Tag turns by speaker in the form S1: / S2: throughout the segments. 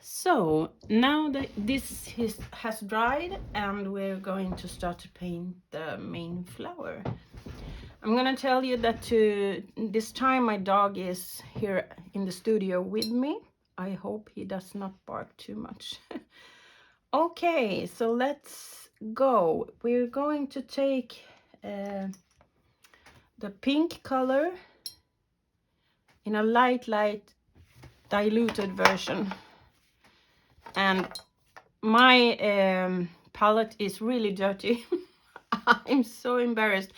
S1: So now that this has dried and we're going to start to paint the main flower. I'm gonna tell you that this time my dog is here in the studio with me. I hope he does not bark too much. Okay, so let's go. We're going to take the pink color in a light diluted version. And my palette is really dirty. I'm so embarrassed,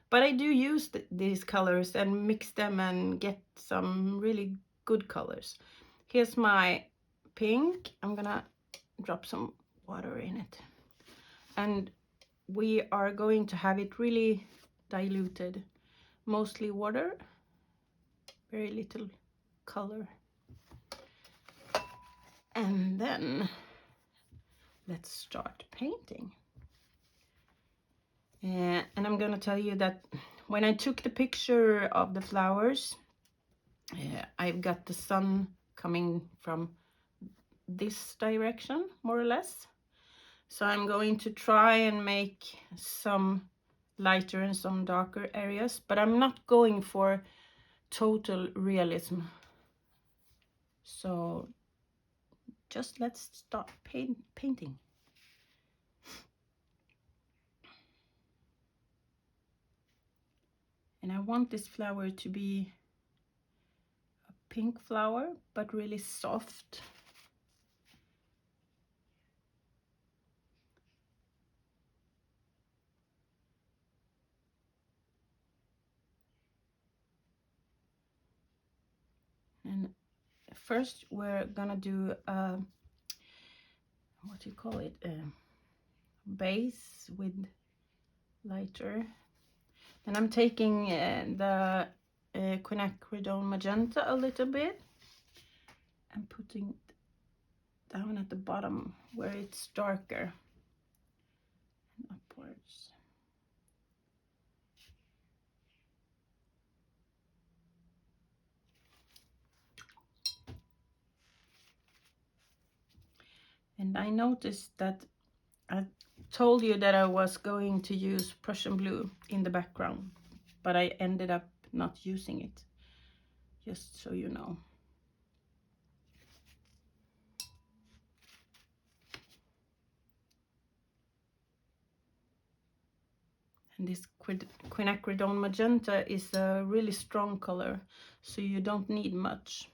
S1: but I do use these colors and mix them and get some really good colors. Here's my pink. I'm gonna drop some water in it, and we are going to have it really diluted, mostly water, very little color. And then let's start painting. And I'm gonna tell you that when I took the picture of the flowers, I've got the sun coming from this direction, more or less. So I'm going to try and make some lighter and some darker areas, but I'm not going for total realism. So just let's start painting. And I want this flower to be a pink flower, but really soft. And first we're gonna do a, what do you call it, a base with lighter. And I'm taking the Quinacridone Magenta a little bit and putting it down at the bottom where it's darker and upwards. And I noticed that I told you that I was going to use Prussian blue in the background, but I ended up not using it, just so you know. And this Quinacridone Magenta is a really strong color, so you don't need much.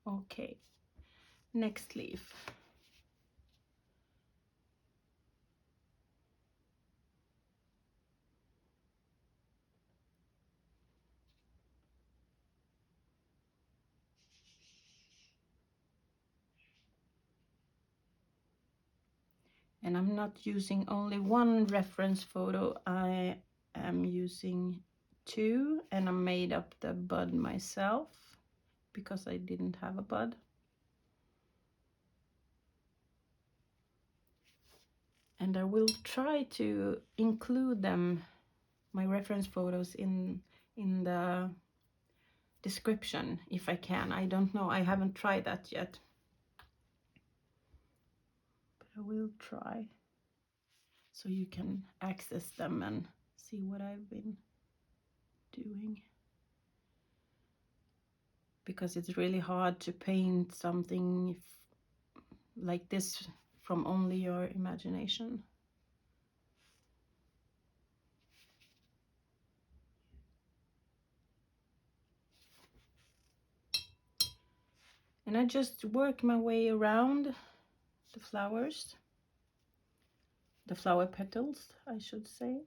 S1: Okay, next leaf. And I'm not using only one reference photo, I am using two, and I made up the bud myself because I didn't have a bud. And I will try to include them, my reference photos, in the description if I can. I don't know, I haven't tried that yet, but I will try, so you can access them and see what I've been doing. Because it's really hard to paint something like this from only your imagination. And I just work my way around the flowers, the flower petals, I should say.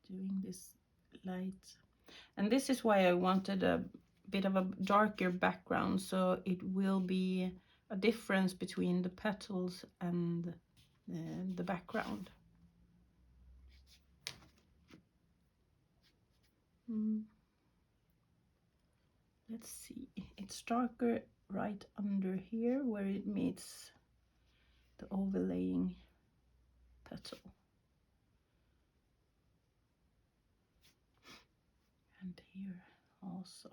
S1: Doing this light. And this is why I wanted a bit of a darker background, so it will be a difference between the petals and the background. Let's see, it's darker right under here where it meets the overlaying petal. here also.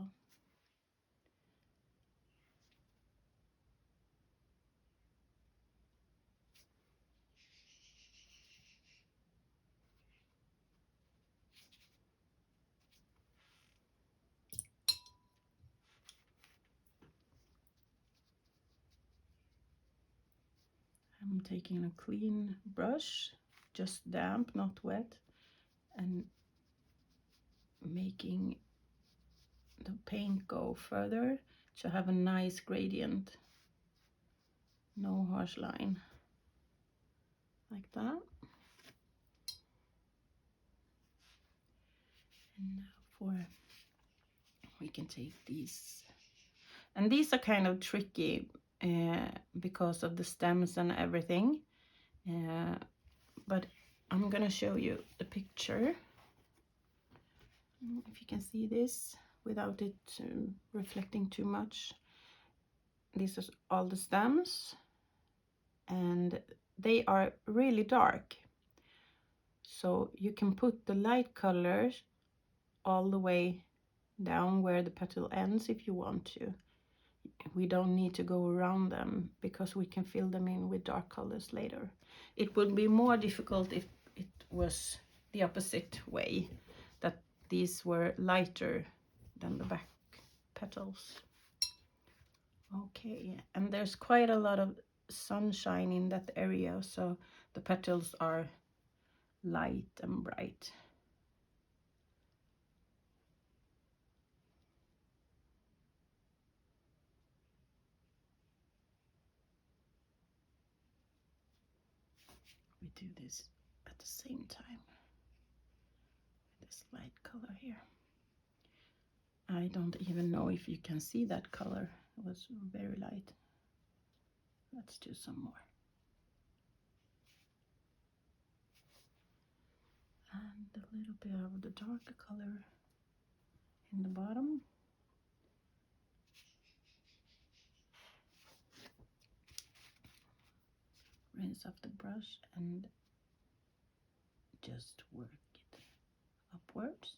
S1: I'm taking a clean brush, just damp, not wet, and making the paint go further to have a nice gradient. No harsh line. Like that. And now we can take these. And these are kind of tricky because of the stems and everything. But I'm gonna show you the picture. If you can see this without it reflecting too much. These are all the stems, and they are really dark. So you can put the light colors all the way down where the petal ends if you want to. We don't need to go around them because we can fill them in with dark colors later. It would be more difficult if it was the opposite way, that these were lighter than the back petals. Okay, and there's quite a lot of sunshine in that area, so the petals are light and bright. We do this at the same time with this light color here. I don't even know if you can see that color. It was very light. Let's do some more. And a little bit of the darker color in the bottom. Rinse off the brush and just work it upwards,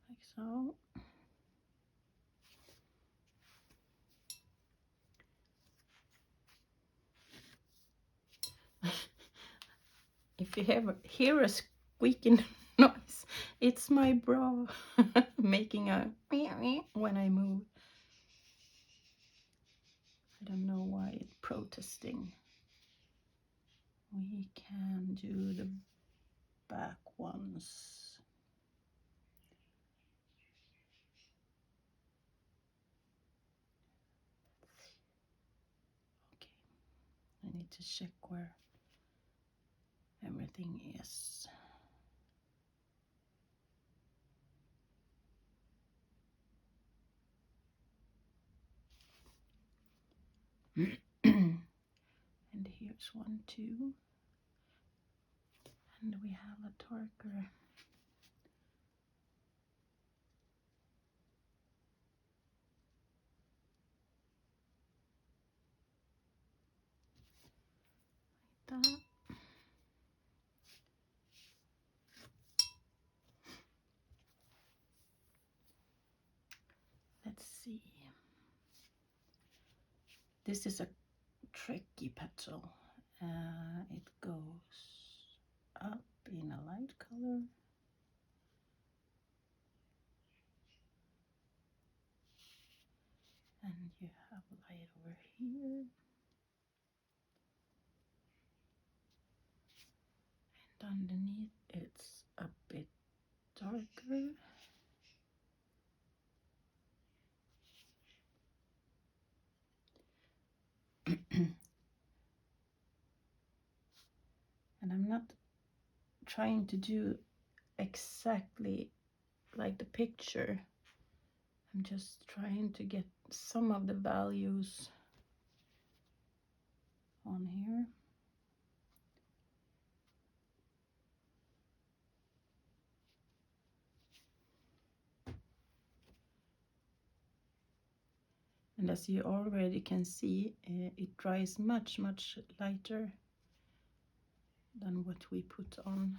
S1: like so. If you hear a squeaking noise, it's my bra making a when I move. I don't know why it's protesting. We can do the back ones. Okay, I need to check where everything is. And here's one too. And we have a darker. Like that. Let's see. This is a tricky petal. It goes up in a light color. And you have light over here. And underneath it's a bit darker. And I'm not trying to do exactly like the picture. I'm just trying to get some of the values on here. And as you already can see, it dries much lighter than what we put on.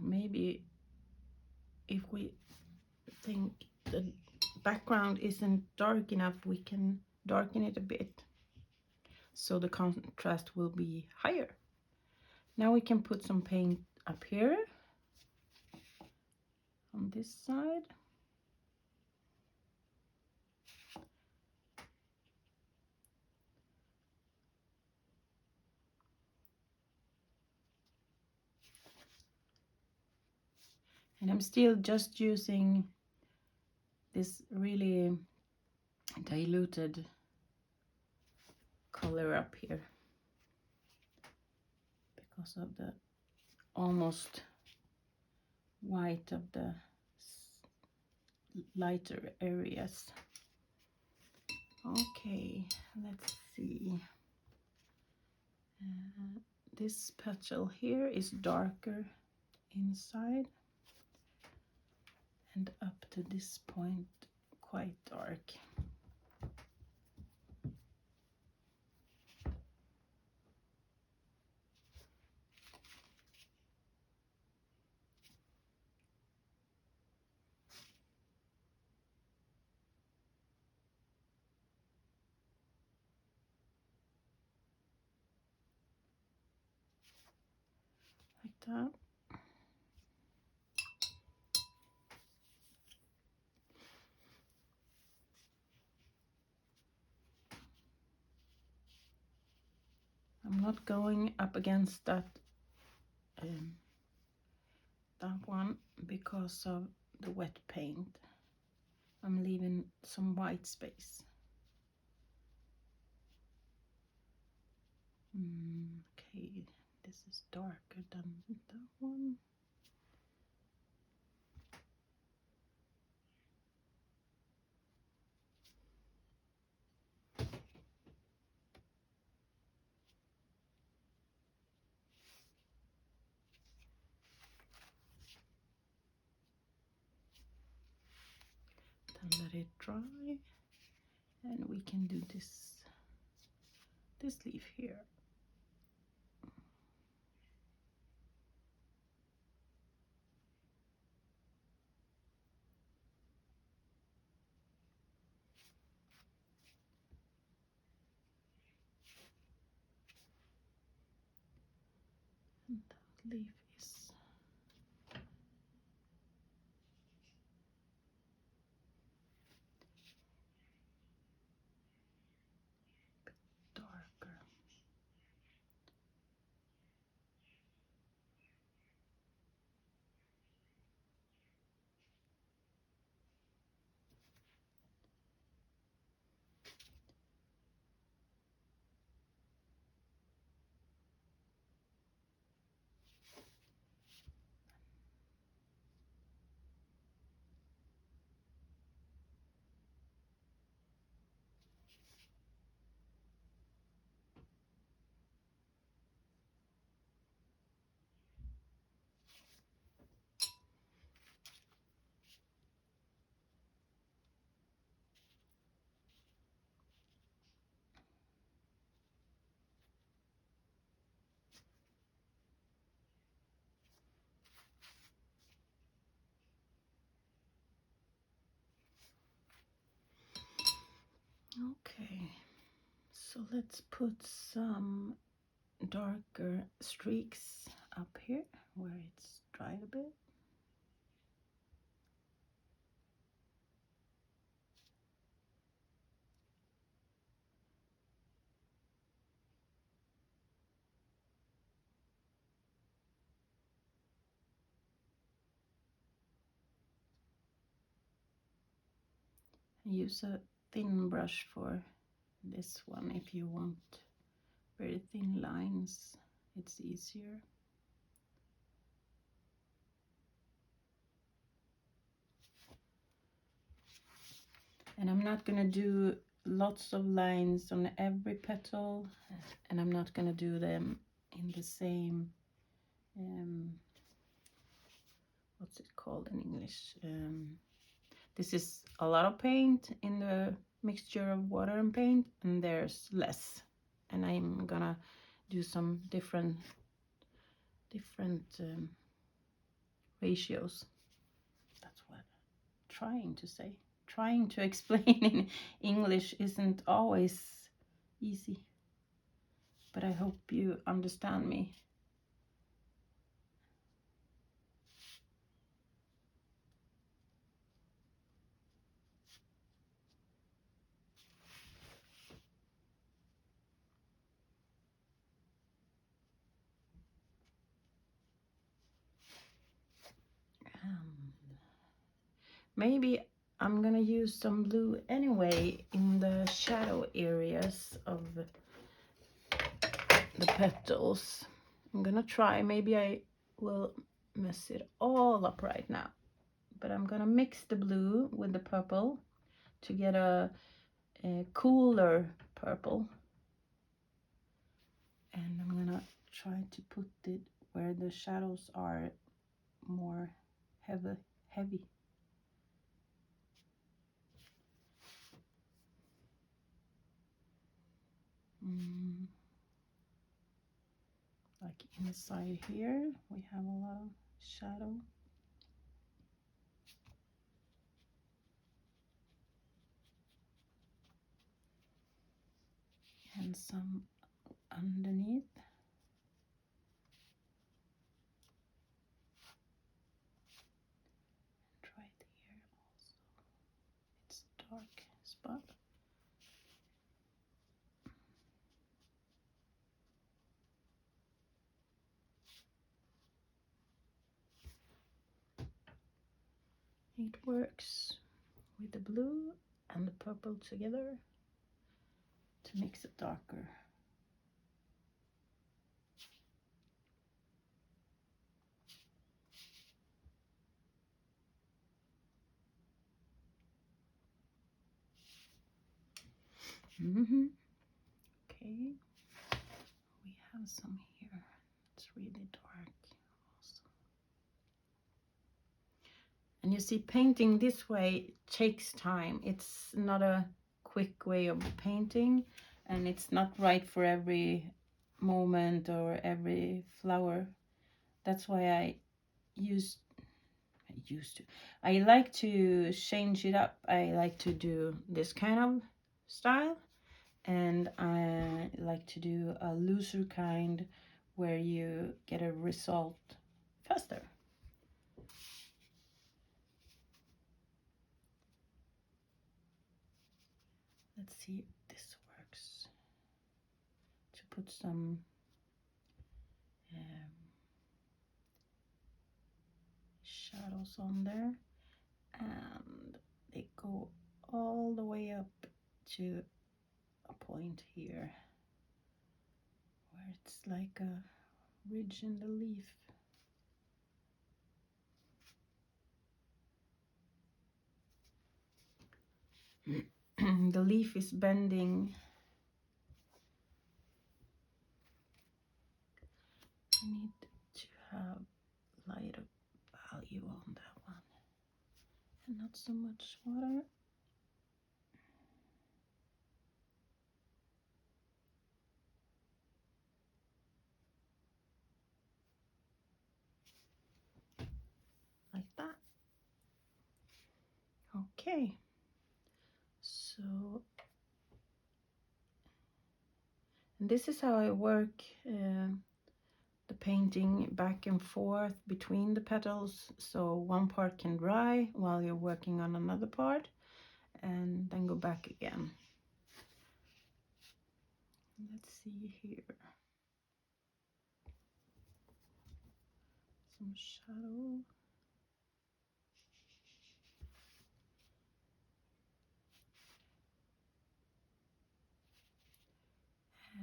S1: Maybe if we think the background isn't dark enough, we can darken it a bit so the contrast will be higher. Now we can put some paint up here on this side. And I'm still just using this really diluted color up here because of the almost white of the lighter areas. Okay, let's see. This petal here is darker inside, and up to this point quite dark. Like that. I'm not going up against that one because of the wet paint. I'm leaving some white space. Okay, this is darker than that one. Then let it dry, and we can do this leaf here. And that leaf is darker. Okay, so let's put some darker streaks up here where it's dried a bit. Use a thin brush for this one if you want very thin lines, it's easier. And I'm not gonna do lots of lines on every petal, and I'm not gonna do them in the same what's it called in English? This is a lot of paint in the mixture of water and paint, and there's less, and I'm gonna do some different ratios. That's what I'm trying to say. Trying to explain in English isn't always easy, but I hope you understand me. Maybe I'm gonna use some blue anyway in the shadow areas of the petals. I'm gonna try. Maybe I will mess it all up right now, but I'm gonna mix the blue with the purple to get a cooler purple, and I'm gonna try to put it where the shadows are more heavy. Like inside here we have a lot of shadow. And some underneath. And right here also. It's a dark spot. It works with the blue and the purple together to mix it darker. Okay, we have some here. It's really dark also. And you see, painting this way takes time. It's not a quick way of painting, and it's not right for every moment or every flower. That's why I like to change it up. I like to do this kind of style, and I like to do a looser kind where you get a result faster. Let's see if this works. To put some shadows on there, and they go all the way up to a point here where it's like a ridge in the leaf. The leaf is bending. I need to have lighter value on that one and not so much water. Like that. Okay, so and this is how I work the painting back and forth between the petals, so one part can dry while you're working on another part, and then go back again. Let's see here. Some shadow.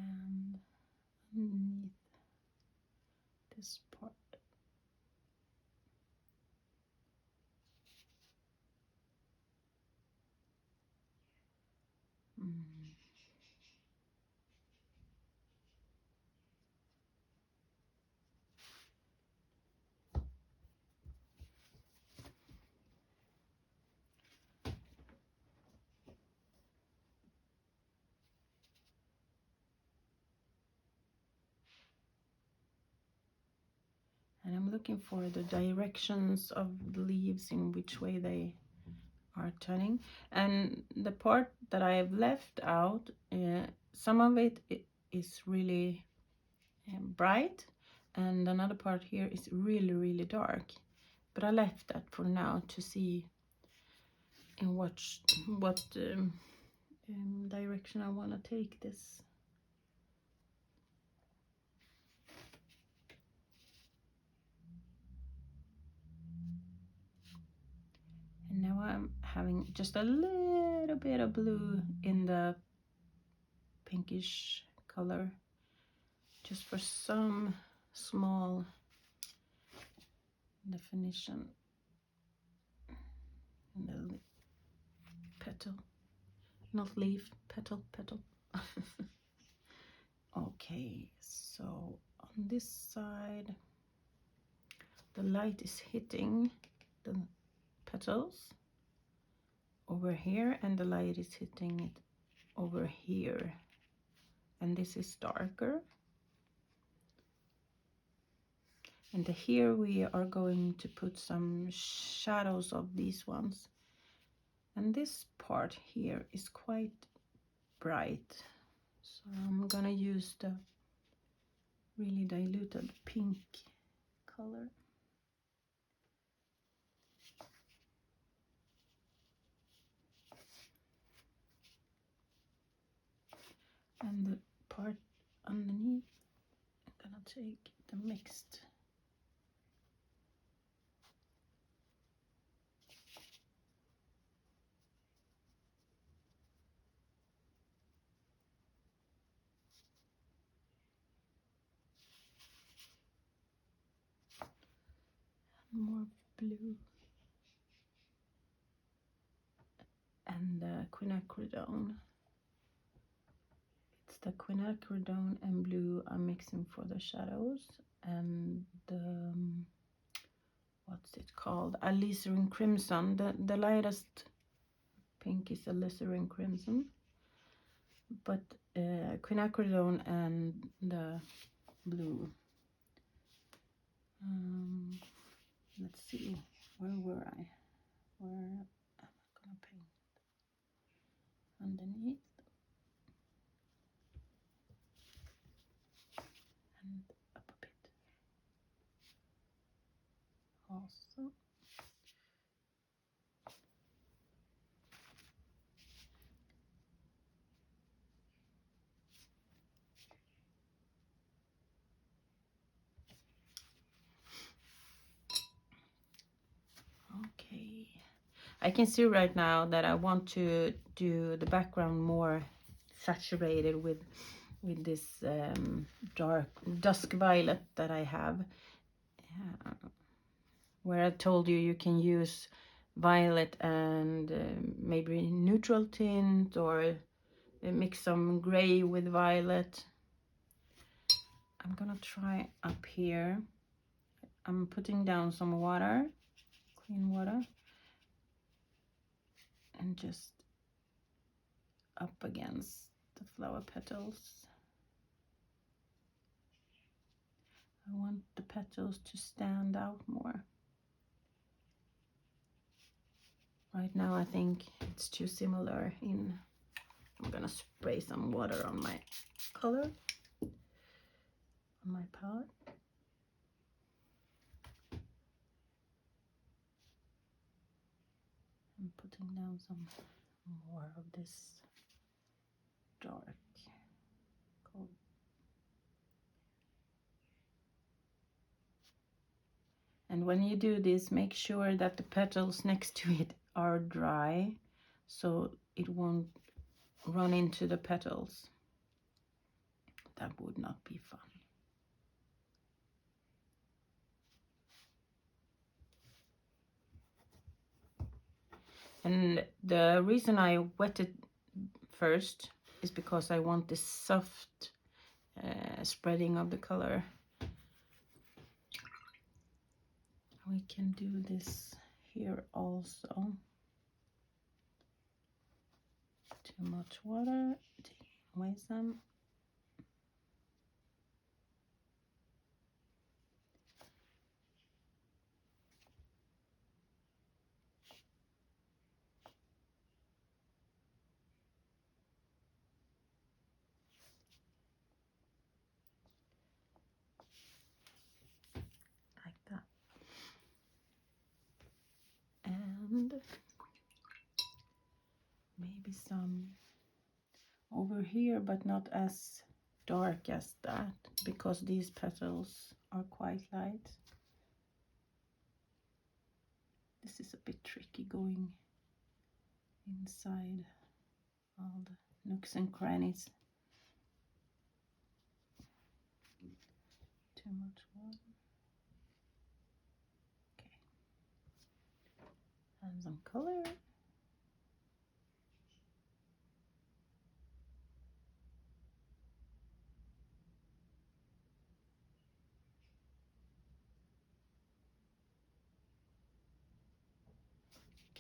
S1: And underneath this part. And I'm looking for the directions of the leaves, in which way they are turning. And the part that I have left out, some of it is really bright, and another part here is really dark. But I left that for now to see in what direction I want to take this. And now I'm having just a little bit of blue in the pinkish color, just for some small definition in the petal, not leaf, petal. Okay, so on this side the light is hitting the petals over here, and the light is hitting it over here, and this is darker. And here we are going to put some shadows of these ones, and this part here is quite bright, so I'm gonna use the really diluted pink color. And the part underneath, I'm gonna take the mixed. More blue. And the quinacridone. It's the quinacridone and blue I'm mixing for the shadows, and the what's it called, Alizarin crimson. The lightest pink is alizarin crimson, but quinacridone and the blue. Let's see, where were I? Where am I gonna paint? Underneath and up a bit also. Okay, I can see right now that I want to do the background more saturated with this dark dusk violet that I have, where I told you you can use violet and maybe neutral tint, or mix some gray with violet. I'm gonna try up here. I'm putting down some water, clean water, and just up against the flower petals. I want the petals to stand out more. Right now I think it's too similar in. I'm gonna spray some water on my color, on my palette. I'm putting down some more of this dark color. And when you do this, make sure that the petals next to it are dry, so it won't run into the petals. That would not be fun. And the reason I wet it first is because I want this soft spreading of the color. We can do this here also. Too much water, taking away some. maybe some over here, but not as dark as that, because these petals are quite light. This is a bit tricky, going inside all the nooks and crannies. Too much water. Okay. And some color.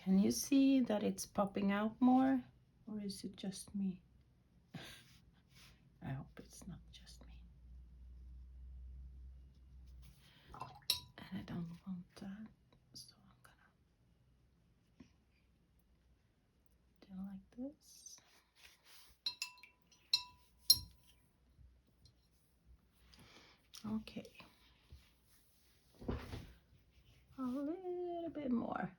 S1: Can you see that it's popping out more, or is it just me? I hope it's not just me. And I don't want that, so I'm gonna do like this. Okay. A little bit more.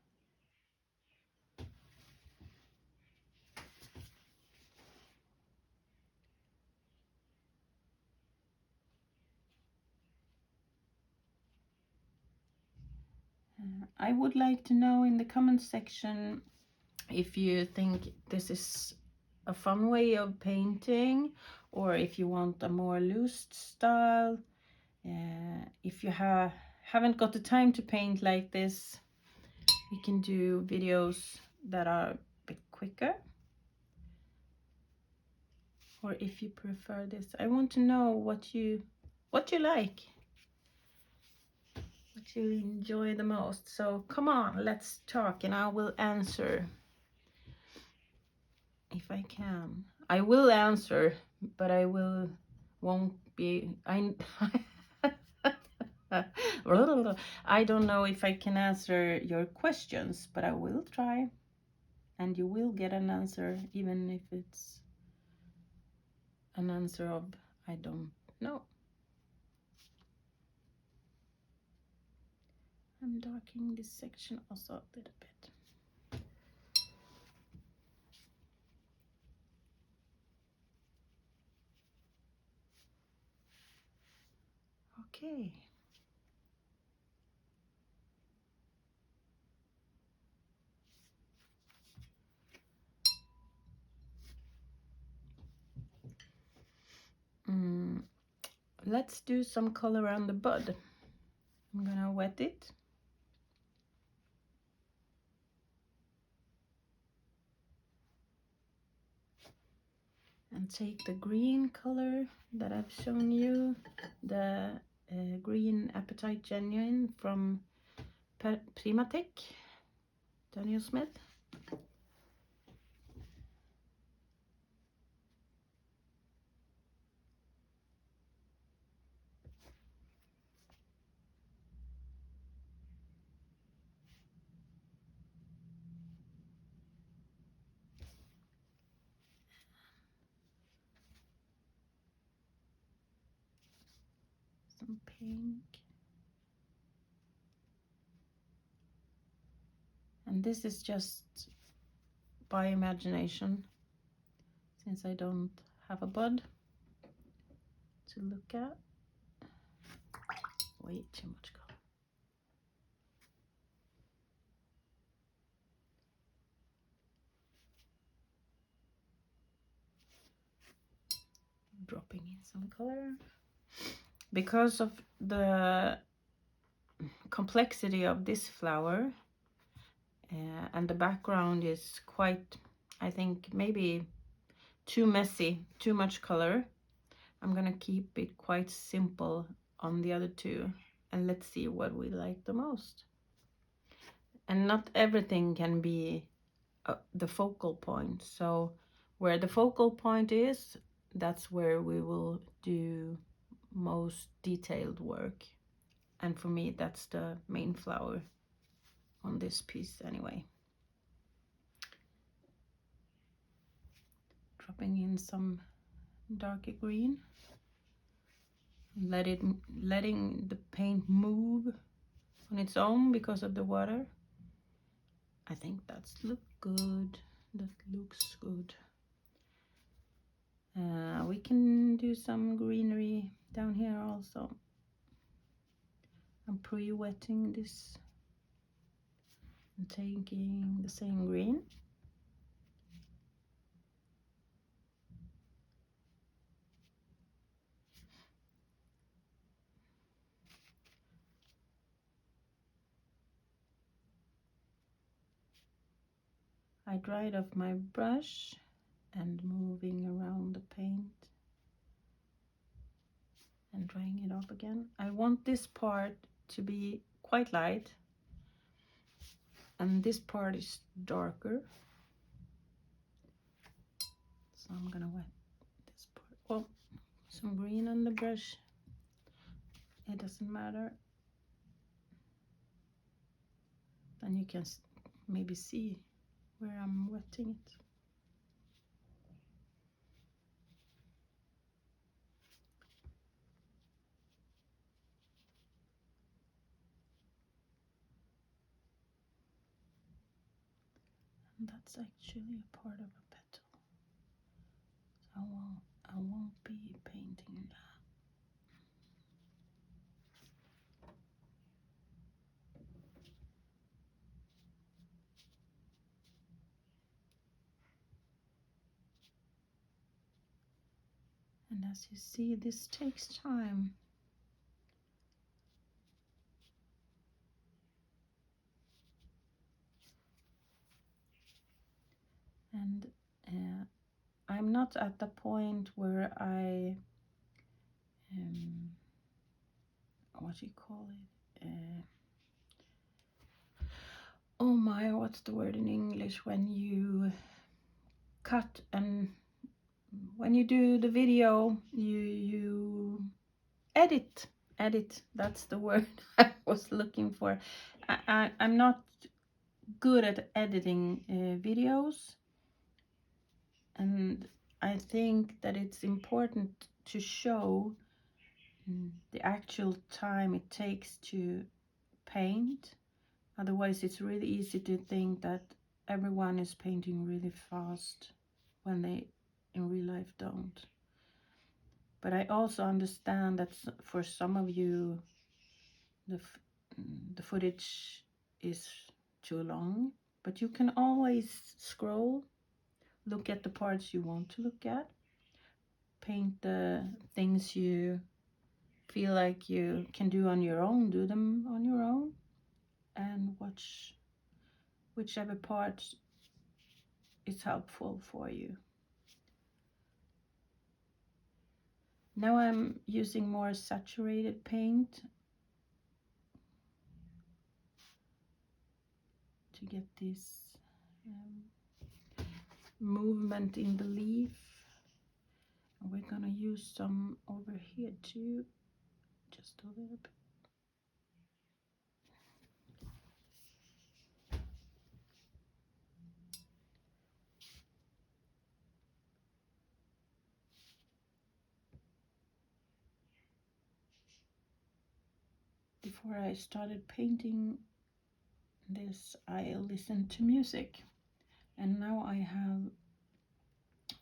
S1: I would like to know in the comment section if you think this is a fun way of painting, or if you want a more loose style. If you haven't got the time to paint like this, we can do videos that are a bit quicker. Or if you prefer this, I want to know what you like, what you enjoy the most. So come on, let's talk, and I will answer if I can. I will answer, but I won't be. I don't know if I can answer your questions, but I will try, and you will get an answer, even if it's an answer of I don't know. I'm darkening this section also a little bit. Okay. Let's do some color on the bud. I'm gonna wet it. And take the green color that I've shown you, the green Appetite Genuine from Primatech, Daniel Smith. Some pink. And this is just by imagination, since I don't have a bud to look at. Way too much color. Dropping in some color. Because of the complexity of this flower, and the background is quite, I think, maybe too messy, too much color, I'm gonna keep it quite simple on the other two, and let's see what we like the most. And not everything can be the focal point, so where the focal point is, that's where we will do most detailed work. And for me, that's the main flower on this piece anyway. Dropping in some darker green, letting the paint move on its own because of the water. I think that's look good. That looks good. We can do some greenery down here also. I'm pre-wetting this and taking the same green. I dried off my brush and moving around the paint and drying it off again. I want this part to be quite light and this part is darker. So I'm gonna wet this part. Well, some green on the brush. It doesn't matter. Then you can maybe see where I'm wetting it. And that's actually a part of a petal. So I won't be painting that. And as you see, this takes time. And I'm not at the point where I, what do you call it? Oh my, what's the word in English when you cut and when you do the video, you edit. That's the word I was looking for. I'm not good at editing videos, and I think that it's important to show the actual time it takes to paint. Otherwise it's really easy to think that everyone is painting really fast when they in real life don't. But I also understand that for some of you the footage is too long, but you can always scroll, look at the parts you want to look at, paint the things you feel like you can do on your own, do them on your own, and watch whichever part is helpful for you. Now I'm using more saturated paint to get this movement in the leaf. And we're gonna use some over here too, just a little bit. Before I started painting this, I listened to music, and now I have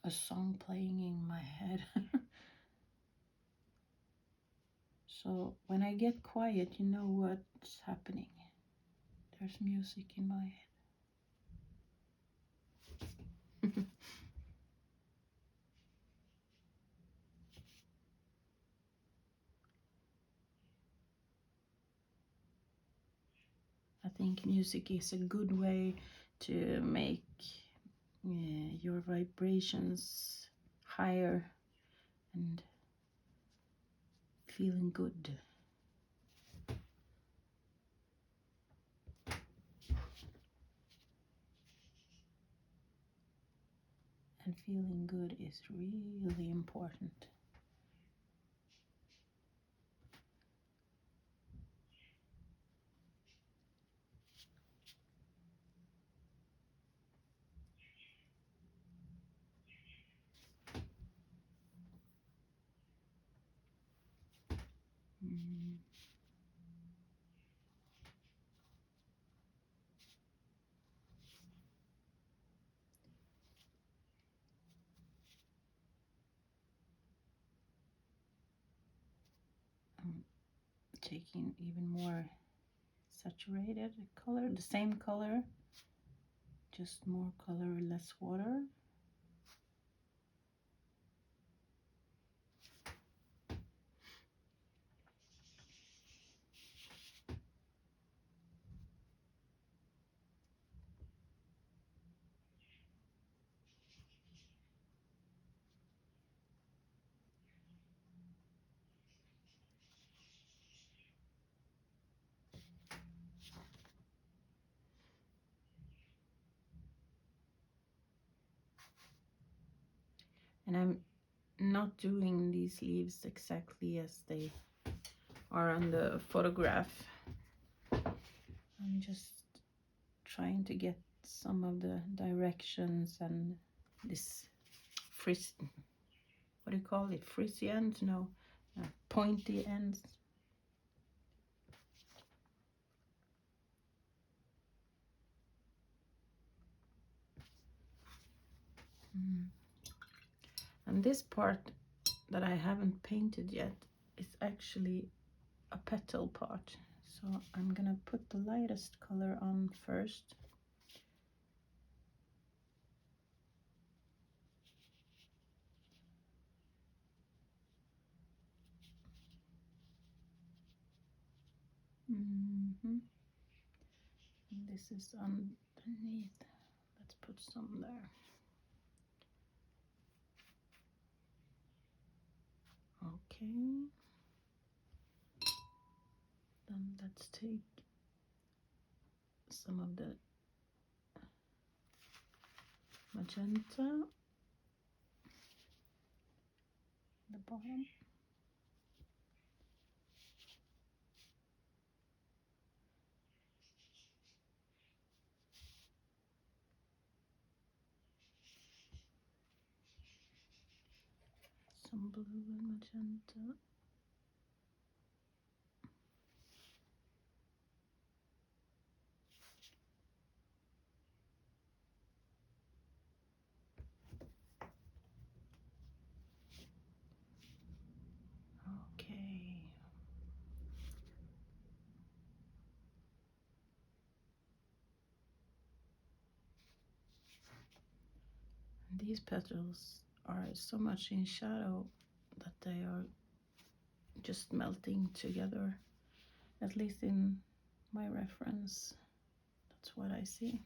S1: a song playing in my head. So when I get quiet, you know what's happening. There's music in my head. I think music is a good way to make your vibrations higher and feeling good. And feeling good is really important. taking even more saturated color, the same color, just more color, less water. And I'm not doing these leaves exactly as they are on the photograph. I'm just trying to get some of the directions and this what do you call it? Frizzy ends? No, pointy ends. And this part that I haven't painted yet is actually a petal part. So I'm gonna put the lightest color on first. And this is underneath. Let's put some there. Okay. Then let's take some of the magenta, the bottom. Some blue and magenta. Okay. And these petals are so much in shadow that they are just melting together, at least in my reference. That's what I see.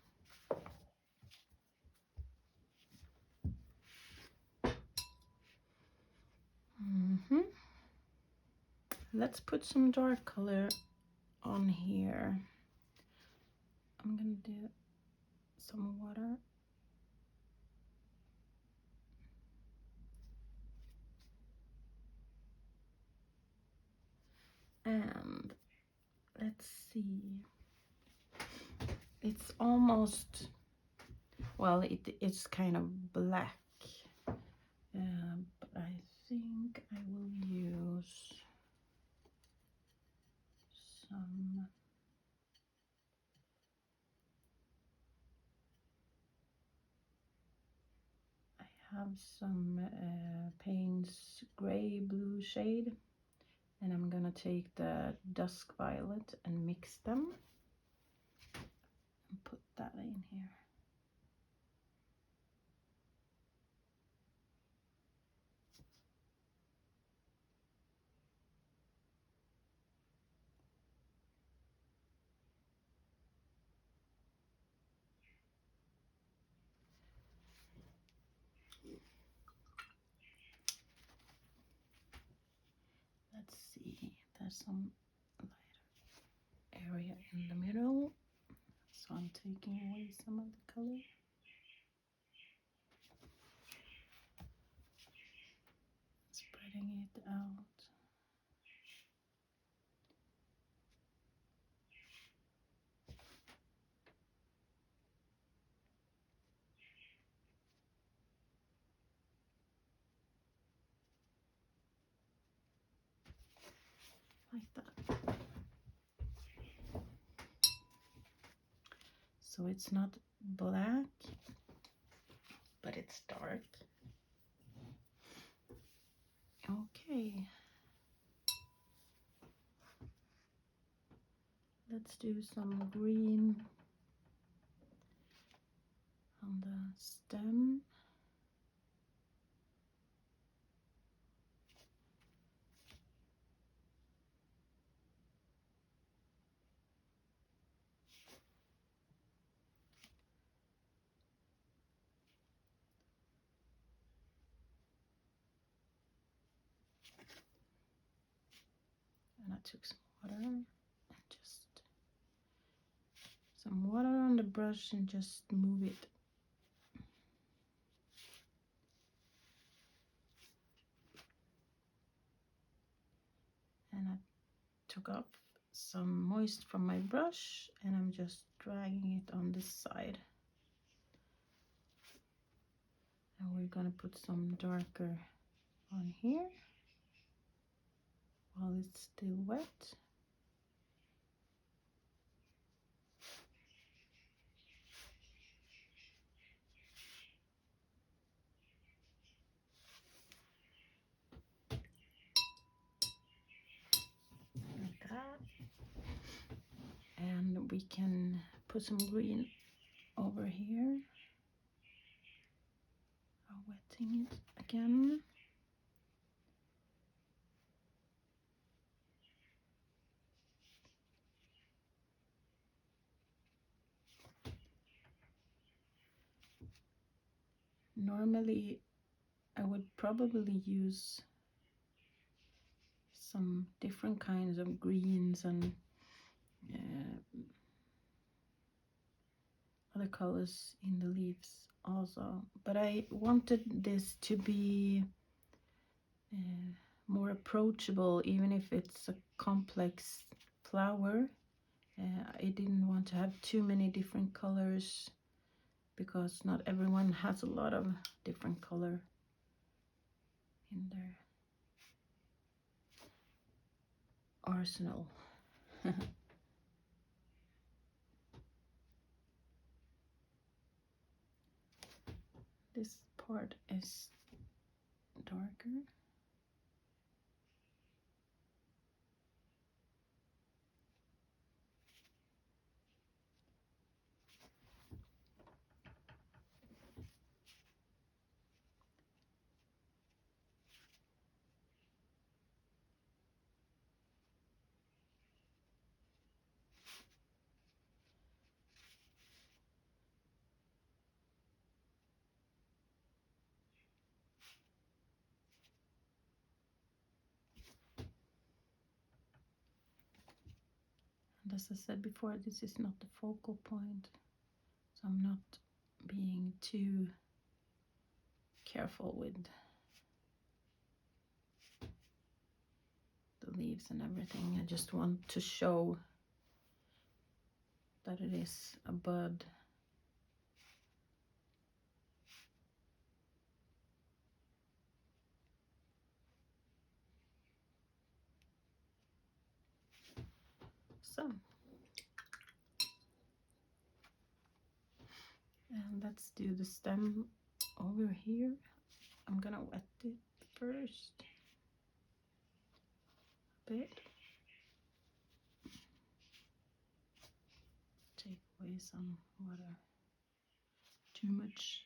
S1: Let's put some dark color on here. I'm gonna do some water. And let's see. It's almost, well, it's kind of black. But I think I will use some have some Payne's gray blue shade, and I'm gonna take the Dusk violet and mix them and put that in here. Let's see, there's some lighter area in the middle, so I'm taking away some of the color. Spreading it out. Like that. So it's not black, but it's dark. Okay. Let's do some green on the stem. And I took some water and just some water on the brush and just move it. And I took off some moist from my brush and I'm just dragging it on this side. And we're gonna put some darker on here while it's still wet. Like that. And we can put some green over here. I'm wetting it again. Normally I would probably use some different kinds of greens and other colors in the leaves also, but I wanted this to be more approachable, even if it's a complex flower. I didn't want to have too many different colors because not everyone has a lot of different color in their arsenal. This part is darker. And as I said before, this is not the focal point, so I'm not being too careful with the leaves and everything. I just want to show that it is a bud. So, and let's do the stem over here. I'm gonna wet it first a bit. Take away some water. Too much.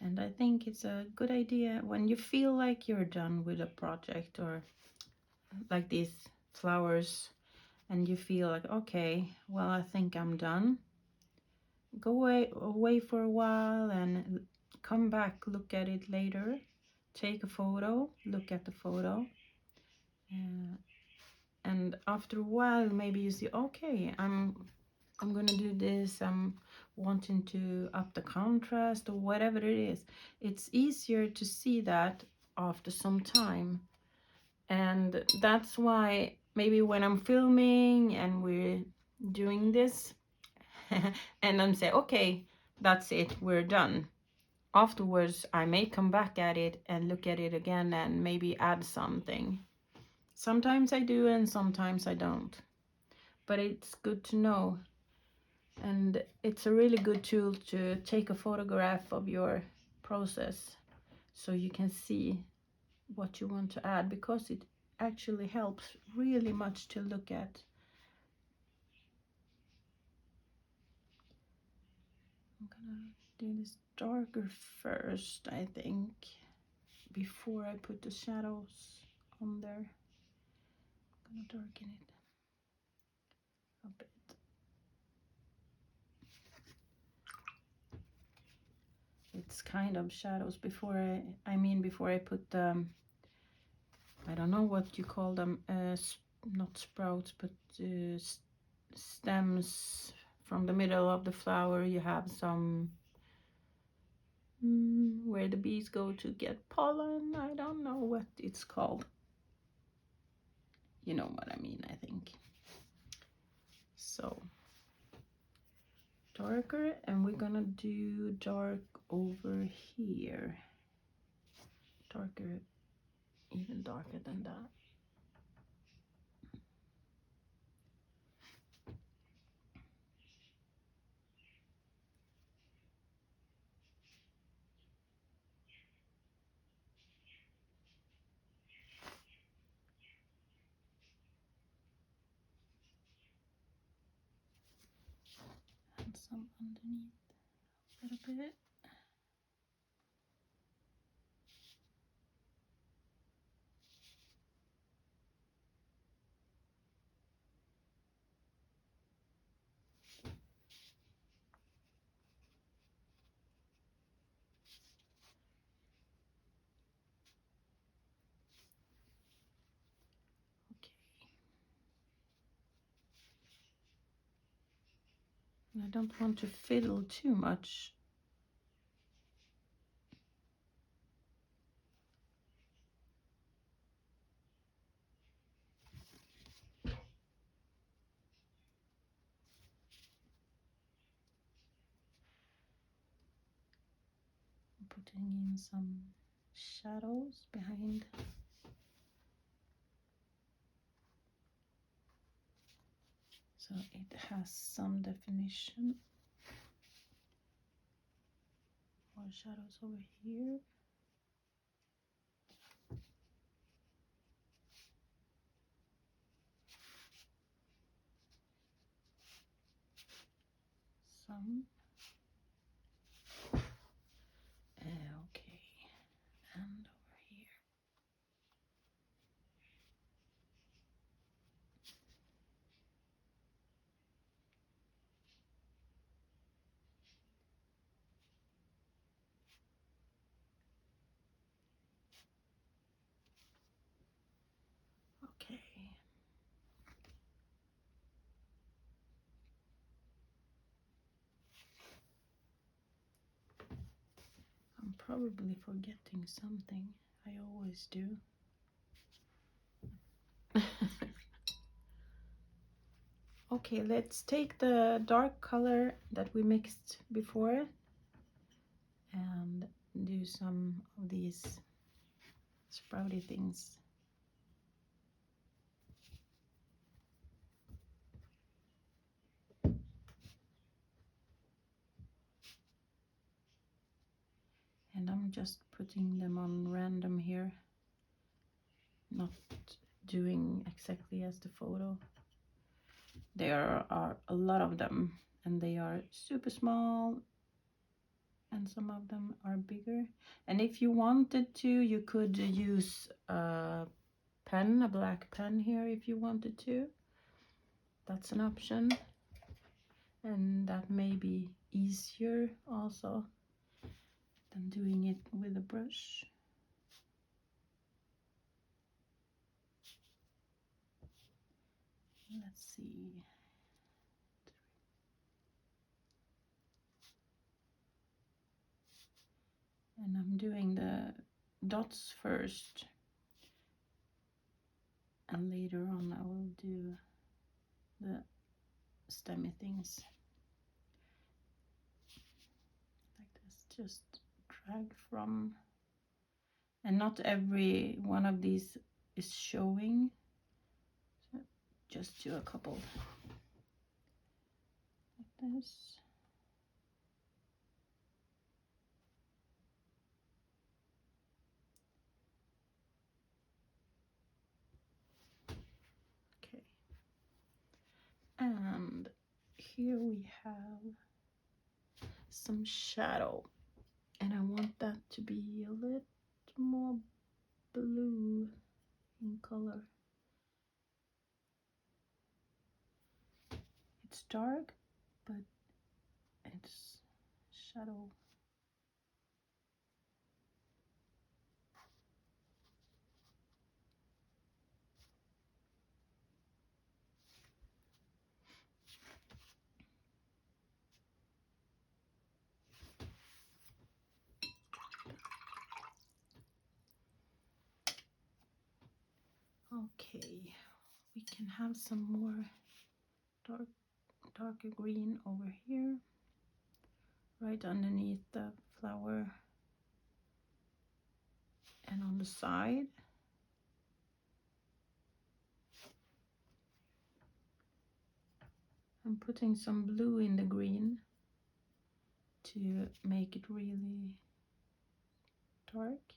S1: And I think it's a good idea when you feel like you're done with a project or like these flowers and you feel like, okay, well, I think I'm done. Go away for a while and come back, look at it later. Take a photo, look at the photo. And after a while, maybe you see, okay, I'm I'm gonna do this, I'm wanting to up the contrast or whatever it is. It's easier to see that after some time. And that's why maybe when I'm filming and we're doing this and I'm say, okay, that's it, we're done. Afterwards, I may come back at it and look at it again and maybe add something. Sometimes I do and sometimes I don't. But it's good to know. And it's a really good tool to take a photograph of your process so you can see what you want to add, because it actually helps really much to look at. I'm gonna do this darker first, I think, before I put the shadows on there. I'm gonna darken it a bit. It's kind of shadows before I mean before I put the, I don't know what you call them, not sprouts, but stems from the middle of the flower. You have some where the bees go to get pollen. I don't know what it's called. You know what I mean, I think. So darker, and we're gonna do dark over here. Darker, even darker than that. And some underneath a little bit. And I don't want to fiddle too much. I'm putting in some shadows behind. So it has some definition. More shadows over here. Some. Okay, and over here. Okay. I'm probably forgetting something. I always do. Okay, let's take the dark color that we mixed before and do some of these sprouty things. And I'm just putting them on random here, not doing exactly as the photo. There are a lot of them and they are super small, and some of them are bigger. And if you wanted to, you could use a pen, a black pen here if you wanted to. That's an option, and that may be easier also than doing it with a brush. Let's see. I'm doing the dots first, and later on I will do the stemmy things like this. Just drag from, and not every one of these is showing, so just do a couple like this. Okay, and here we have some shadow, and I want that to be a little more blue in color. It's dark, but it's shadow. Okay, we can have some more darker green over here, right underneath the flower and on the side. I'm putting some blue in the green to make it really dark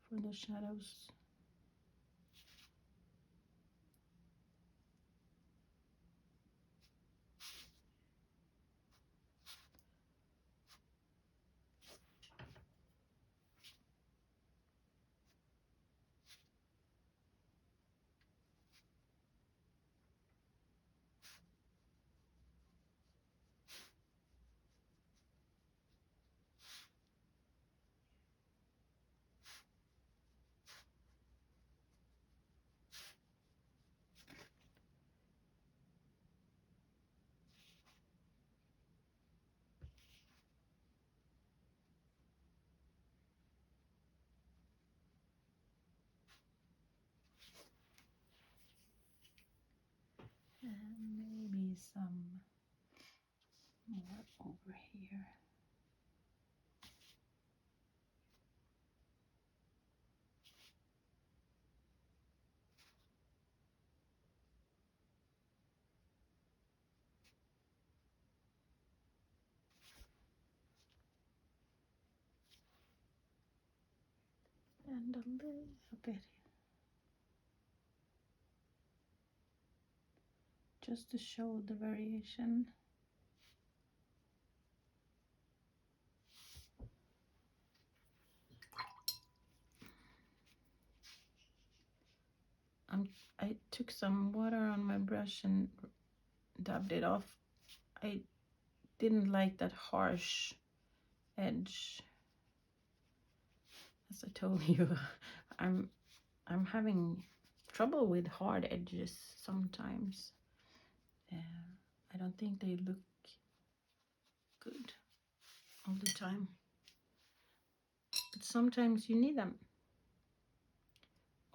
S1: for the shadows. And maybe some more over here. And a little bit, just to show the variation. I took some water on my brush and dabbed it off. I didn't like that harsh edge. As I told you, I'm having trouble with hard edges sometimes. I don't think they look good all the time, but sometimes you need them.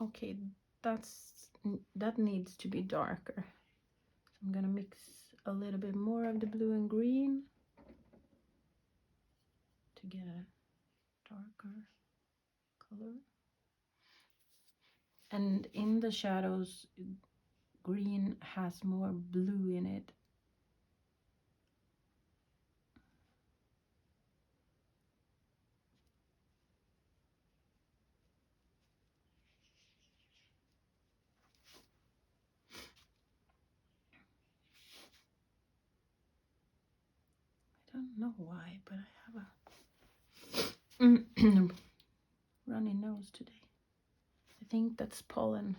S1: Okay, that needs to be darker. So I'm gonna mix a little bit more of the blue and green to get a darker color. And in the shadows, green has more blue in it. I don't know why, but I have a runny nose today. I think that's pollen.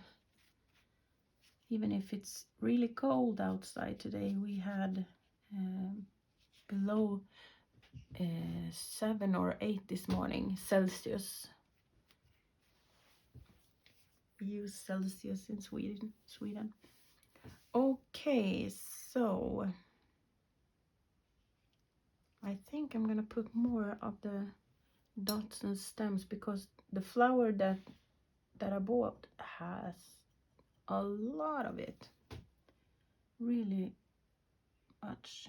S1: Even if it's really cold outside today, we had below 7 or 8 this morning Celsius. We use Celsius in Sweden. Okay, so I think I'm gonna put more of the dots and stems, because the flower that I bought has a lot of it, really much.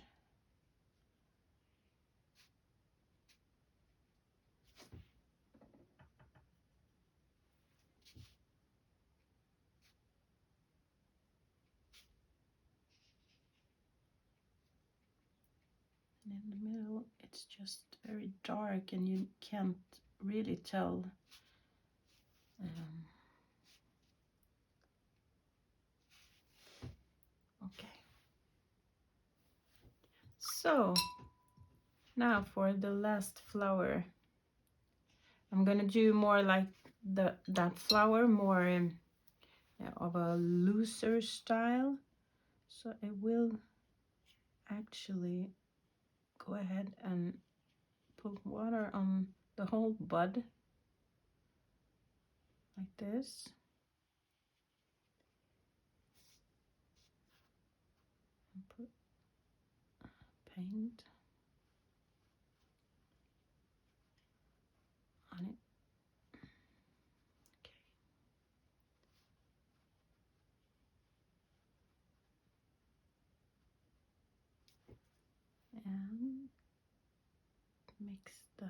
S1: And in the middle it's just very dark and you can't really tell. Okay, so now for the last flower. I'm gonna do more like that flower, more of a looser style. So I will actually go ahead and put water on the whole bud like this. And put paint on it. Okay. And mix the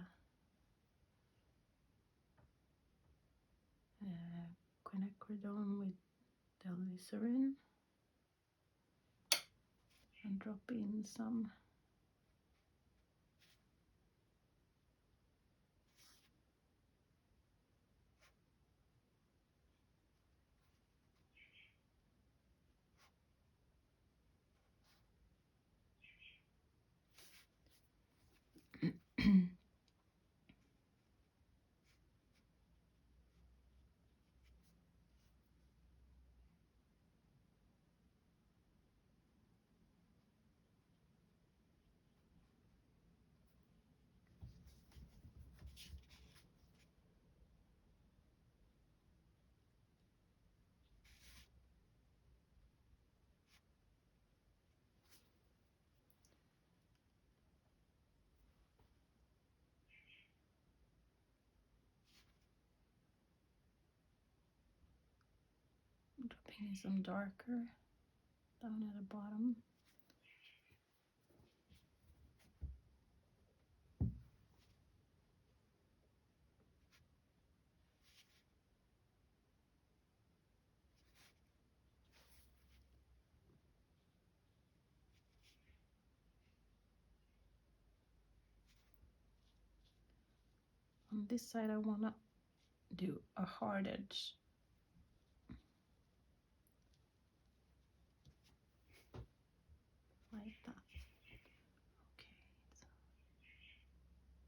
S1: quinacridone with the Alizarin and drop in some dropping in some darker down at the bottom. On this side I want to do a hard edge. Like that. Okay, it's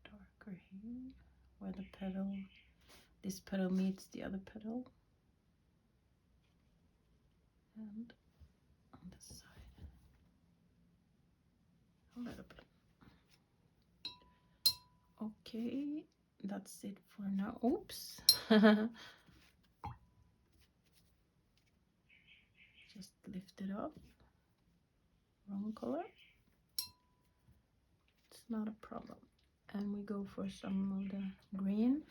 S1: darker here where the petal, this petal meets the other petal. And on this side a little bit. Okay, that's it for now. Oops. Just lift it up. Wrong color. It's not a problem. And we go for some of the green.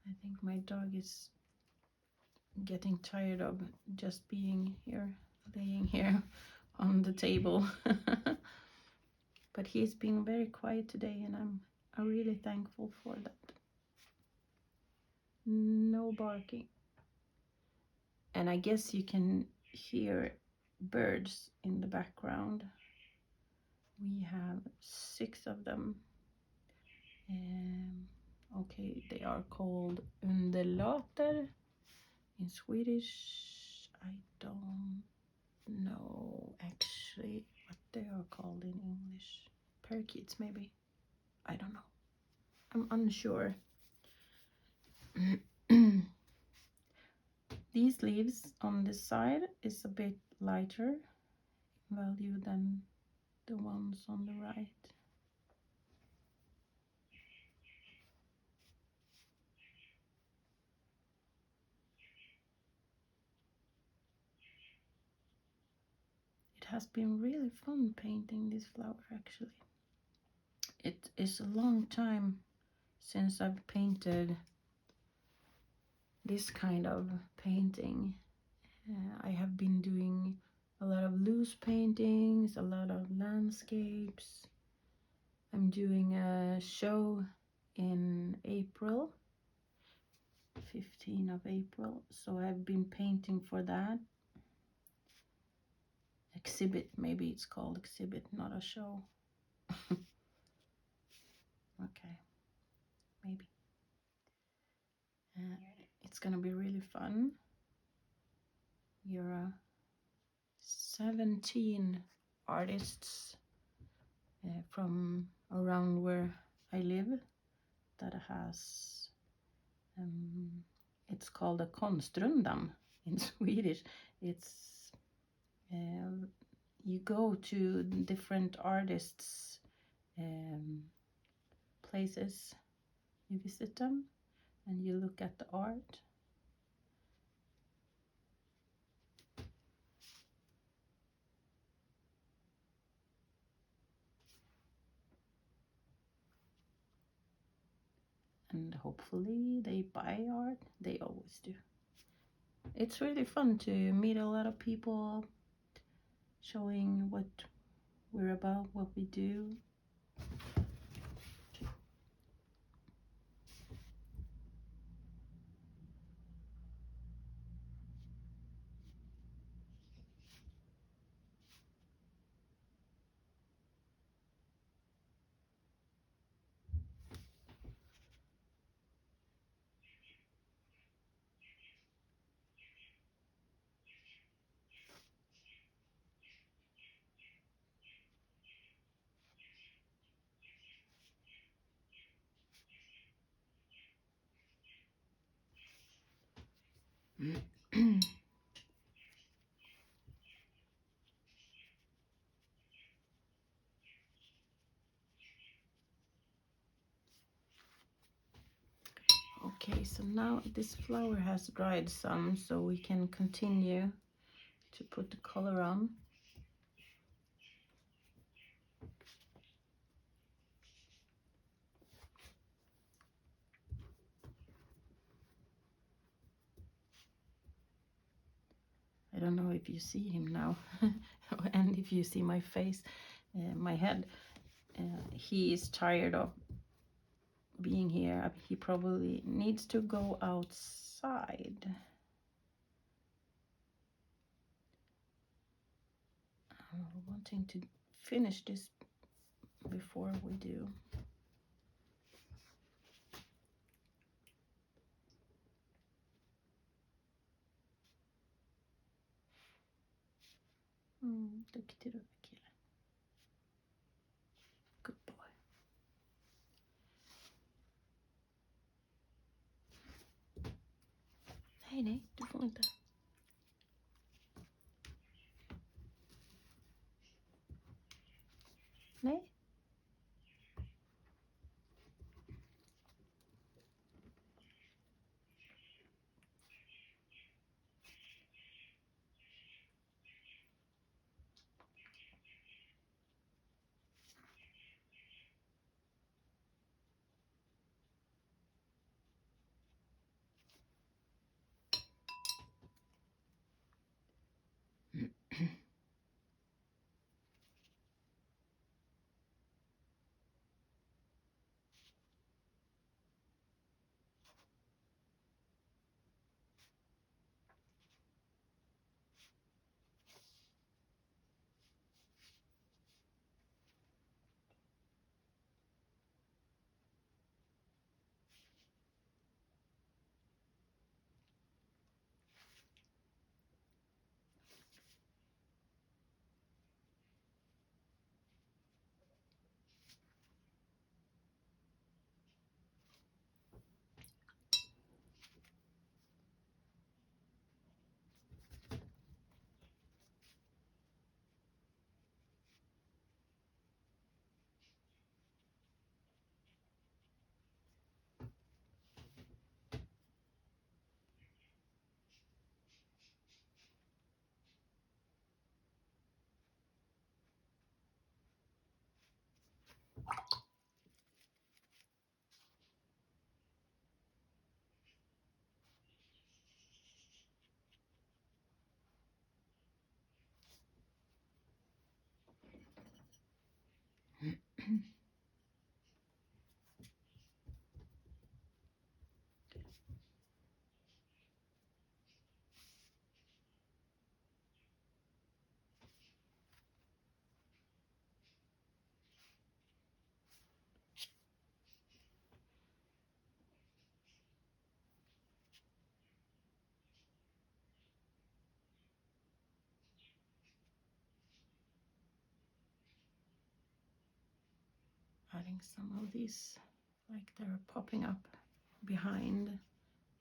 S1: I think my dog is getting tired of just being here, laying here on the table. But he's been very quiet today and I'm really thankful for that. No barking. And I guess you can hear birds in the background. We have 6 of them. Okay, they are called undulater in Swedish. I don't know actually what they are called in English. Parakeets maybe. I don't know. I'm unsure. These leaves on this side is a bit lighter value than the ones on the right. It has been really fun painting this flower actually. It is a long time since I've painted this kind of painting. I have been doing a lot of loose paintings, a lot of landscapes. I'm doing a show in April, 15th of April, so I've been painting for that. Exhibit, maybe it's called exhibit, not a show. Okay, maybe. It's gonna be really fun. You're 17 artists from around where I live that has it's called a konstrundan in Swedish. It's you go to different artists places, you visit them and you look at the art. And hopefully they buy art. They always do. It's really fun to meet a lot of people, showing what we're about, what we do. Okay, so now this flower has dried some, so we can continue to put the color on. I don't know if you see him now and if you see my face, my head. He is tired of being here. He probably needs to go outside. I'm wanting to finish this before we do. Duktig du är, kille. Good boy. Nej, nej, du får inte. Nej. Adding some of these, like they're popping up behind,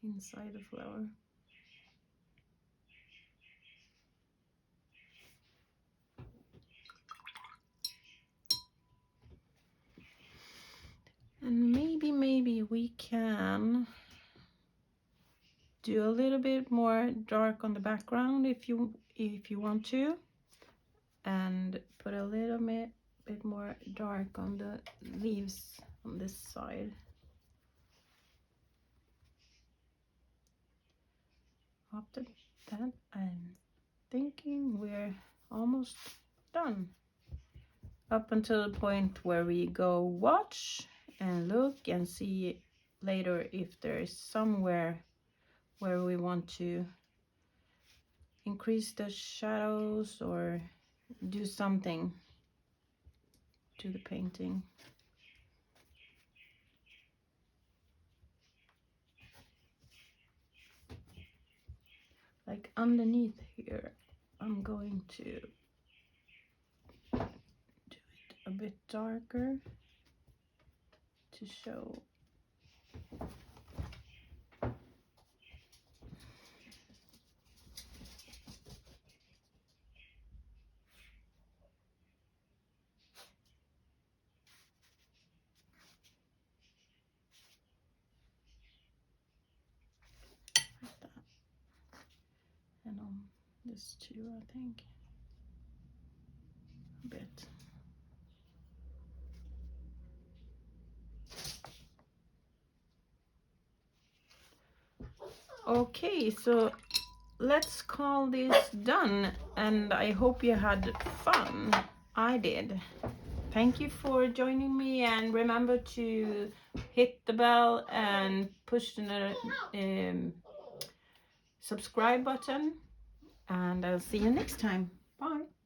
S1: inside the flower. And maybe we can do a little bit more dark on the background if you want to, and put a little bit more dark on the leaves on this side. After that, I'm thinking we're almost done. Up until the point where we go watch and look and see later if there is somewhere where we want to increase the shadows or do something to the painting. Like underneath here, I'm going to do it a bit darker to show. Like that. And on this too, I think. A bit. Okay, so let's call this done, and I hope you had fun. I did. Thank you for joining me, and remember to hit the bell and push the subscribe button, and I'll see you next time. Bye.